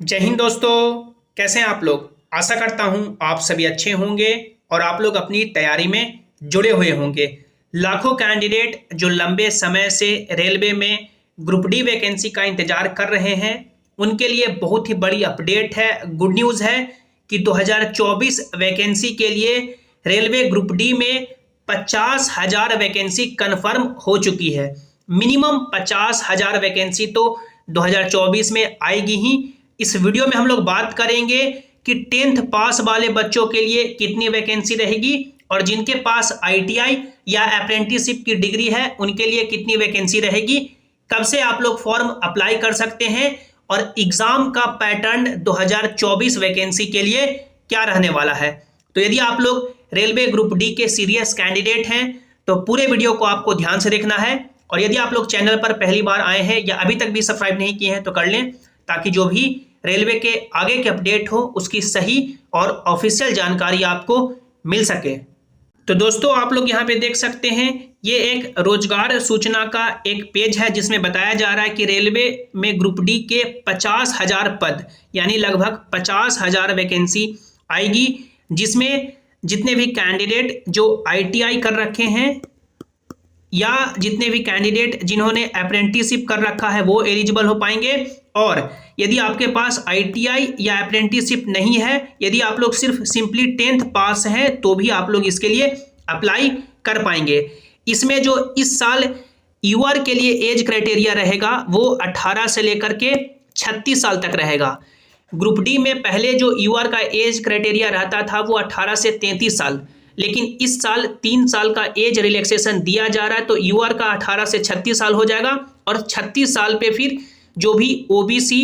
जय हिंद दोस्तों। कैसे हैं आप लोग। आशा करता हूं आप सभी अच्छे होंगे और आप लोग अपनी तैयारी में जुड़े हुए होंगे। लाखों कैंडिडेट जो लंबे समय से रेलवे में ग्रुप डी वैकेंसी का इंतजार कर रहे हैं उनके लिए बहुत ही बड़ी अपडेट है। गुड न्यूज़ है कि 2024 वैकेंसी के लिए रेलवे ग्रुप डी में 50,000 वैकेंसी कन्फर्म हो चुकी है। मिनिमम 50,000 वैकेंसी तो 2024 में आएगी ही। इस वीडियो में हम लोग बात करेंगे कि 10th पास वाले बच्चों के लिए कितनी वैकेंसी रहेगी और जिनके पास आईटीआई या अप्रेंटिसशिप की डिग्री है उनके लिए कितनी वैकेंसी रहेगी, कब से आप लोग फॉर्म अप्लाई कर सकते हैं और एग्जाम का पैटर्न 2024 वैकेंसी के लिए क्या रहने वाला है। तो यदि आप लोग रेलवे ग्रुप डी के सीरियस कैंडिडेट हैं तो पूरे वीडियो को आपको ध्यान से देखना है। और यदि आप लोग चैनल पर पहली बार आए हैं या अभी तक भी सब्सक्राइब नहीं किए हैं तो कर लें, ताकि जो भी रेलवे के आगे के अपडेट हो उसकी सही और ऑफिशियल जानकारी आपको मिल सके। तो दोस्तों आप लोग यहाँ पे देख सकते हैं, ये एक रोजगार सूचना का एक पेज है जिसमें बताया जा रहा है कि रेलवे में ग्रुप डी के 50,000 पद यानी लगभग 50,000 वैकेंसी आएगी, जिसमें जितने भी कैंडिडेट जो आईटीआई कर रखे हैं या जितने भी कैंडिडेट जिन्होंने अप्रेंटिसशिप कर रखा है वो एलिजिबल हो पाएंगे। और यदि आपके पास आईटीआई या अप्रेंटिसशिप नहीं है, यदि आप लोग सिर्फ सिंपली 10th पास हैं तो भी आप लोग इसके लिए अप्लाई कर पाएंगे। इसमें जो इस साल यूआर के लिए एज क्राइटेरिया रहेगा वो 18 से लेकर के 36 साल तक रहेगा। ग्रुप डी में पहले जो यूआर का एज क्राइटेरिया रहता था वो 18 से 33 साल, लेकिन इस साल 3 साल का एज रिलैक्सेशन दिया जा रहा है तो यूआर का 18 से 36 साल हो जाएगा। और 36 साल पे फिर जो भी ओबीसी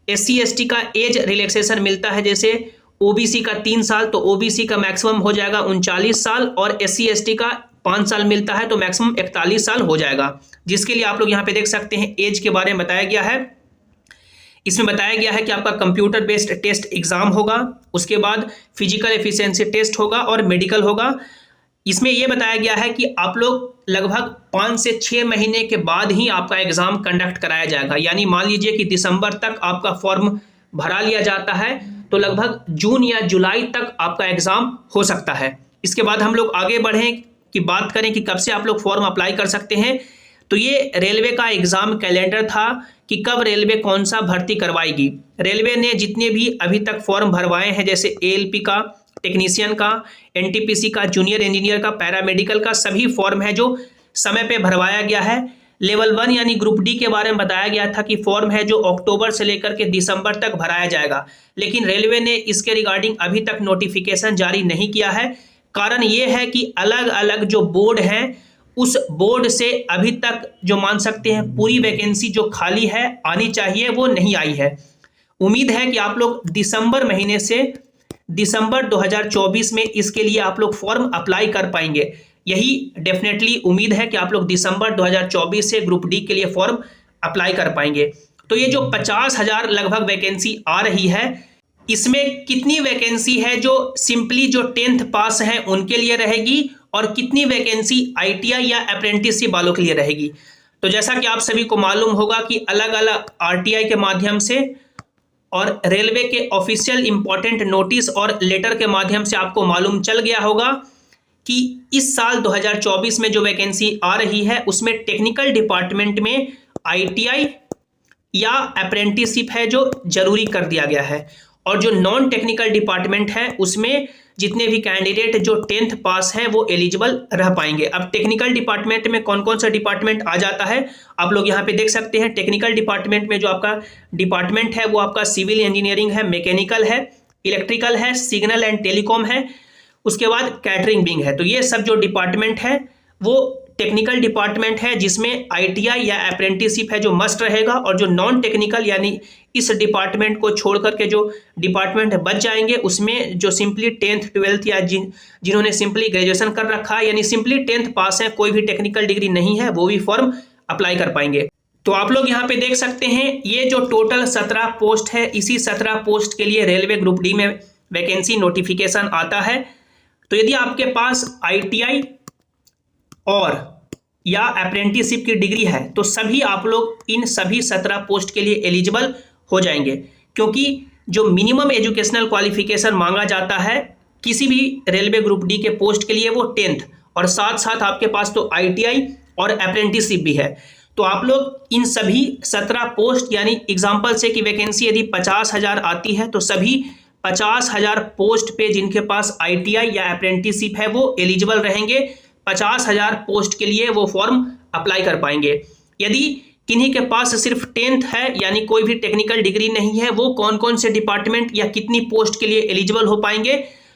एससी एसटी का एज रिलैक्सेशन मिलता है, जैसे ओबीसी का 3 साल तो ओबीसी का मैक्सिमम हो जाएगा 39 साल और एससी एसटी का 5 साल मिलता है तो मैक्सिमम 41 साल हो जाएगा। जिसके लिए आप लोग यहाँ पे देख सकते हैं एज के बारे में बताया गया है। इसमें बताया गया है कि आपका कंप्यूटर बेस्ड टेस्ट एग्जाम होगा, उसके बाद फिजिकल एफिशिएंसी टेस्ट होगा और मेडिकल होगा। इसमें यह बताया गया है कि आप लोग लगभग 5 से 6 महीने के बाद ही आपका एग्जाम कंडक्ट कराया जाएगा। यानी मान लीजिए कि दिसंबर तक आपका फॉर्म भरा लिया जाता है तो लगभग जून या जुलाई तक आपका एग्जाम हो सकता है। इसके बाद हम लोग आगे बढ़ें कि बात करें कि कब से आप लोग फॉर्म अप्लाई कर सकते हैं। तो ये रेलवे का एग्जाम कैलेंडर था कि कब रेलवे कौन सा भर्ती करवाएगी। रेलवे ने जितने भी अभी तक फॉर्म भरवाए हैं, जैसे एएलपी का, टेक्नीशियन का, एनटीपीसी का, जूनियर इंजीनियर का, पैरामेडिकल का, सभी फॉर्म है जो समय पे भरवाया गया है। लेवल 1 यानी ग्रुप डी के बारे में बताया गया था कि फॉर्म है जो अक्टूबर से लेकर के दिसंबर तक भराया जाएगा, लेकिन रेलवे ने इसके रिगार्डिंग अभी तक नोटिफिकेशन जारी नहीं किया है। कारण ये है कि अलग अलग जो बोर्ड हैं उस बोर्ड से अभी तक जो मान सकते हैं पूरी वैकेंसी जो खाली है आनी चाहिए वो नहीं आई है। उम्मीद है कि आप लोग दिसंबर महीने से दिसंबर 2024 में इसके लिए आप लोग फॉर्म अप्लाई कर पाएंगे। यही डेफिनेटली उम्मीद है कि आप लोग दिसंबर 2024 से ग्रुप डी के लिए फॉर्म अप्लाई कर पाएंगे। तो ये जो 50,000 लगभग वैकेंसी आ रही है, इसमें कितनी वैकेंसी है जो सिंपली जो 10th पास हैं उनके लिए रहेगी और कितनी वैकेंसी आईटीआई या अप्रेंटिसशिप वालों के लिए रहेगी। तो जैसा कि आप सभी को मालूम होगा कि अलग अलग आरटीआई के माध्यम से और रेलवे के ऑफिशियल इंपॉर्टेंट नोटिस और लेटर के माध्यम से आपको मालूम चल गया होगा कि इस साल 2024 में जो वैकेंसी आ रही है उसमें टेक्निकल डिपार्टमेंट में आईटीआई या अप्रेंटिसशिप है जो जरूरी कर दिया गया है। और जो नॉन टेक्निकल डिपार्टमेंट है उसमें जितने भी कैंडिडेट जो 10th पास हैं वो एलिजिबल रह पाएंगे। अब टेक्निकल डिपार्टमेंट में कौन कौन सा डिपार्टमेंट आ जाता है आप लोग यहाँ पे देख सकते हैं। टेक्निकल डिपार्टमेंट में जो आपका डिपार्टमेंट है वो आपका सिविल इंजीनियरिंग है, मैकेनिकल है, इलेक्ट्रिकल है, सिग्नल एंड टेलीकॉम है, उसके बाद कैटरिंग विंग है। तो ये सब जो डिपार्टमेंट है वो टेक्निकल डिपार्टमेंट है जिसमें आईटीआई या अप्रेंटिसशिप है जो मस्ट रहेगा। और जो नॉन टेक्निकल यानी इस डिपार्टमेंट को छोड़ करके जो डिपार्टमेंट बच जाएंगे उसमें जो सिंपली 10th 12th या जिन्होंने सिंपली ग्रेजुएशन कर रखा है यानी सिंपली 10th पास है, कोई भी टेक्निकल डिग्री नहीं है, वो भी फॉर्म अप्लाई कर पाएंगे। तो आप लोग यहाँ पे देख सकते हैं ये जो टोटल 17 पोस्ट है, इसी 17 पोस्ट के लिए रेलवे ग्रुप डी में वैकेंसी नोटिफिकेशन आता है। तो यदि आपके पास आईटीआई और या अप्रेंटिसशिप की डिग्री है तो सभी आप लोग इन सभी 17 पोस्ट के लिए एलिजिबल हो जाएंगे। क्योंकि जो मिनिमम एजुकेशनल क्वालिफिकेशन मांगा जाता है किसी भी रेलवे ग्रुप डी के पोस्ट के लिए वो 10th, और साथ साथ आपके पास तो ITI और अप्रेंटिसशिप भी है। तो आप लोग इन सभी 17 पोस्ट, यानी एग्जाम्पल से कि वैकेंसी यदि 50,000 आती है तो सभी 50,000 पोस्ट पे जिनके पास ITI या अप्रेंटिसशिप है वो एलिजिबल रहेंगे। 50,000 पोस्ट के लिए वो फॉर्म अप्लाई कर पाएंगे। यदि किन्हीं के पास सिर्फ 10th है, यानी कोई भी टेक्निकल डिग्री नहीं है, वो कौन कौन से डिपार्टमेंट या कितनी पोस्ट के लिए एलिजिबल हो पाएंगे?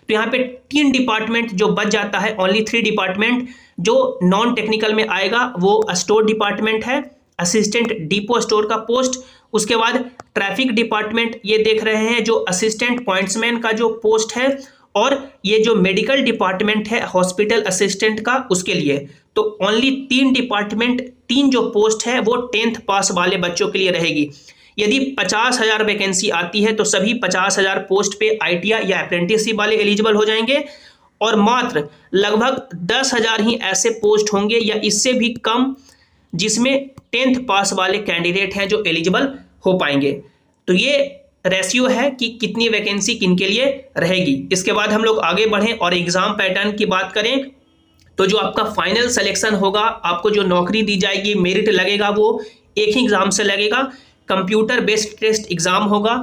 तो यहाँ पे 3 डिपार्टमेंट जो बच जाता है, ओनली 3 डिपार्टमेंट जो नॉन टेक्निकल में आएगा वो स्टोर डिपार्टमेंट है, असिस्टेंट डिपो स्टोर का पोस्ट। उसके बाद ट्रैफिक डिपार्टमेंट ये देख रहे हैं जो असिस्टेंट पॉइंट्समैन का जो पोस्ट है, और ये जो मेडिकल डिपार्टमेंट है हॉस्पिटल असिस्टेंट का, उसके लिए। तो ओनली 3 डिपार्टमेंट, 3 जो पोस्ट है वो 10th पास वाले बच्चों के लिए रहेगी। यदि 50,000 वैकेंसी आती है तो सभी 50,000 पोस्ट पे ITI या अप्रेंटिसशिप वाले एलिजिबल हो जाएंगे, और मात्र लगभग 10,000 ही ऐसे पोस्ट होंगे या इससे भी कम जिसमें 10th पास वाले कैंडिडेट हैं जो एलिजिबल हो पाएंगे। तो ये रेशियो है कि कितनी वैकेंसी किन के लिए रहेगी। इसके बाद हम लोग आगे बढ़ें और एग्जाम पैटर्न की बात करें तो जो आपका फाइनल सिलेक्शन होगा, आपको जो नौकरी दी जाएगी, मेरिट लगेगा, वो एक ही एग्जाम से लगेगा। कंप्यूटर बेस्ड टेस्ट एग्जाम होगा,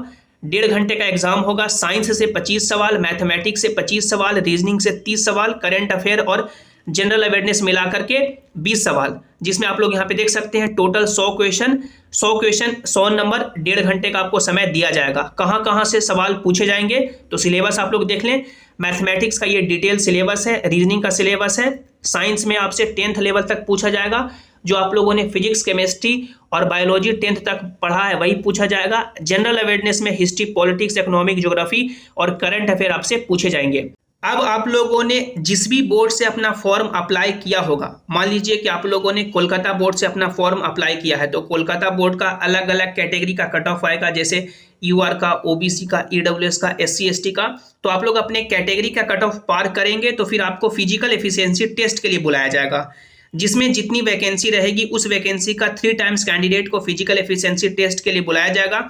1.5 घंटे का एग्जाम होगा। साइंस से 25 सवाल, मैथमेटिक्स से 25 सवाल, रीजनिंग से 30 सवाल, करंट अफेयर और जनरल अवेयरनेस मिला करके 20 सवाल, जिसमें आप लोग यहाँ पे देख सकते हैं टोटल 100 क्वेश्चन, 100 नंबर, 1.5 घंटे का आपको समय दिया जाएगा। कहाँ कहाँ से सवाल पूछे जाएंगे तो सिलेबस आप लोग देख लें। मैथमेटिक्स का ये डिटेल सिलेबस है, रीजनिंग का सिलेबस है, साइंस में आपसे 10th लेवल तक पूछा जाएगा। जो आप लोगों ने फिजिक्स, केमिस्ट्री और बायोलॉजी 10th तक पढ़ा है वही पूछा जाएगा। जनरल अवेयरनेस में हिस्ट्री, पॉलिटिक्स, इकोनॉमिक, ज्योग्राफी और करंट अफेयर आपसे पूछे जाएंगे। अब आप लोगों ने जिस भी बोर्ड से अपना फॉर्म अप्लाई किया होगा, मान लीजिए कि आप लोगों ने कोलकाता बोर्ड से अपना फॉर्म अप्लाई किया है, तो कोलकाता बोर्ड का अलग अलग कैटेगरी का कट ऑफ आएगा, जैसे UR का, OBC का, EWS का, SC ST का। तो आप लोग अपने कैटेगरी का कट ऑफ पार करेंगे तो फिर आपको फिजिकल एफिशिएंसी टेस्ट के लिए बुलाया जाएगा, जिसमें जितनी वैकेंसी रहेगी उस वैकेंसी का 3 टाइम्स कैंडिडेट को फिजिकल एफिशिएंसी टेस्ट के लिए बुलाया जाएगा।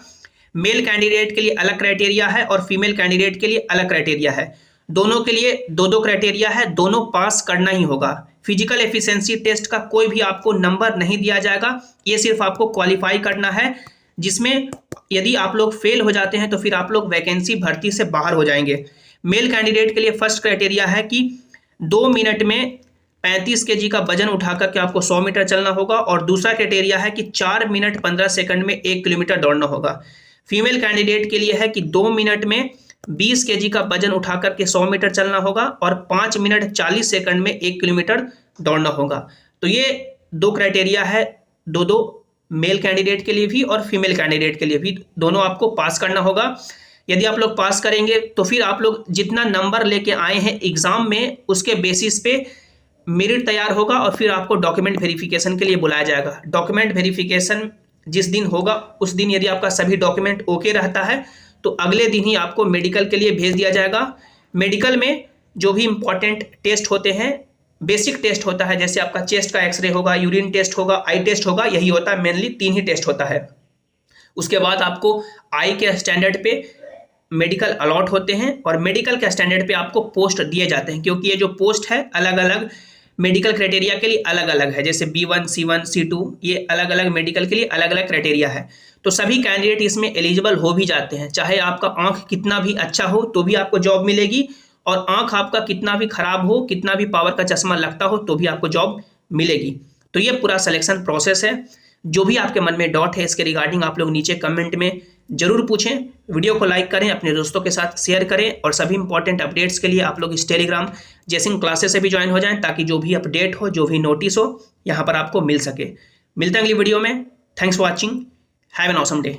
मेल कैंडिडेट के लिए अलग क्राइटेरिया है और फीमेल कैंडिडेट के लिए अलग क्राइटेरिया है। दोनों के लिए 2-2 क्राइटेरिया है, दोनों पास करना ही होगा। फिजिकल एफिशिएंसी टेस्ट का कोई भी आपको नंबर नहीं दिया जाएगा, ये सिर्फ आपको क्वालिफाई करना है, जिसमें यदि आप लोग फेल हो जाते हैं तो फिर आप लोग वैकेंसी भर्ती से बाहर हो जाएंगे। मेल कैंडिडेट के लिए फर्स्ट क्राइटेरिया है कि 2 मिनट में 35 kg का वजन उठा करके आपको 100 मीटर चलना होगा, और दूसरा क्राइटेरिया है कि 4 मिनट 15 सेकंड में 1 किलोमीटर दौड़ना होगा। फीमेल कैंडिडेट के लिए है कि 2 मिनट में 20 kg का वजन उठा करके 100 मीटर चलना होगा और 5 मिनट 40 सेकंड में 1 किलोमीटर दौड़ना होगा। तो ये 2 क्राइटेरिया है, 2-2 मेल कैंडिडेट के लिए भी और फीमेल कैंडिडेट के लिए भी, दोनों आपको पास करना होगा। यदि आप लोग पास करेंगे तो फिर आप लोग जितना नंबर लेके आए हैं एग्जाम में उसके बेसिस पे मेरिट तैयार होगा, और फिर आपको डॉक्यूमेंट वेरिफिकेशन के लिए बुलाया जाएगा। डॉक्यूमेंट वेरिफिकेशन जिस दिन होगा उस दिन यदि आपका सभी डॉक्यूमेंट ओके रहता है तो अगले दिन ही आपको मेडिकल के लिए भेज दिया जाएगा। मेडिकल में जो भी इंपॉर्टेंट टेस्ट होते हैं, बेसिक टेस्ट होता है, जैसे आपका चेस्ट का एक्सरे होगा, यूरिन टेस्ट होगा, आई टेस्ट होगा, यही होता है, मेनली 3 ही टेस्ट होता है। उसके बाद आपको आई के स्टैंडर्ड पे मेडिकल अलॉट होते हैं और मेडिकल के स्टैंडर्ड पे आपको पोस्ट दिए जाते हैं, क्योंकि ये जो पोस्ट है अलग अलग मेडिकल क्राइटेरिया के लिए अलग अलग है, जैसे B1, C1, C2, ये अलग अलग मेडिकल के लिए अलग अलग क्राइटेरिया है। तो सभी कैंडिडेट इसमें एलिजिबल हो भी जाते हैं, चाहे आपका आंख कितना भी अच्छा हो तो भी आपको जॉब मिलेगी, और आंख आपका कितना भी खराब हो, कितना भी पावर का चश्मा लगता हो तो भी आपको जॉब मिलेगी। तो ये पूरा सिलेक्शन प्रोसेस है। जो भी आपके मन में डाउट है इसके रिगार्डिंग आप लोग नीचे कमेंट में जरूर पूछें। वीडियो को लाइक करें, अपने दोस्तों के साथ शेयर करें, और सभी इंपॉर्टेंट अपडेट्स के लिए आप लोग इस टेलीग्राम जैसिंग क्लासेस से भी ज्वाइन हो जाएं, ताकि जो भी अपडेट हो, जो भी नोटिस हो, यहाँ पर आपको मिल सके। मिलते हैं अगली वीडियो में। Thanks for watching, have an awesome day.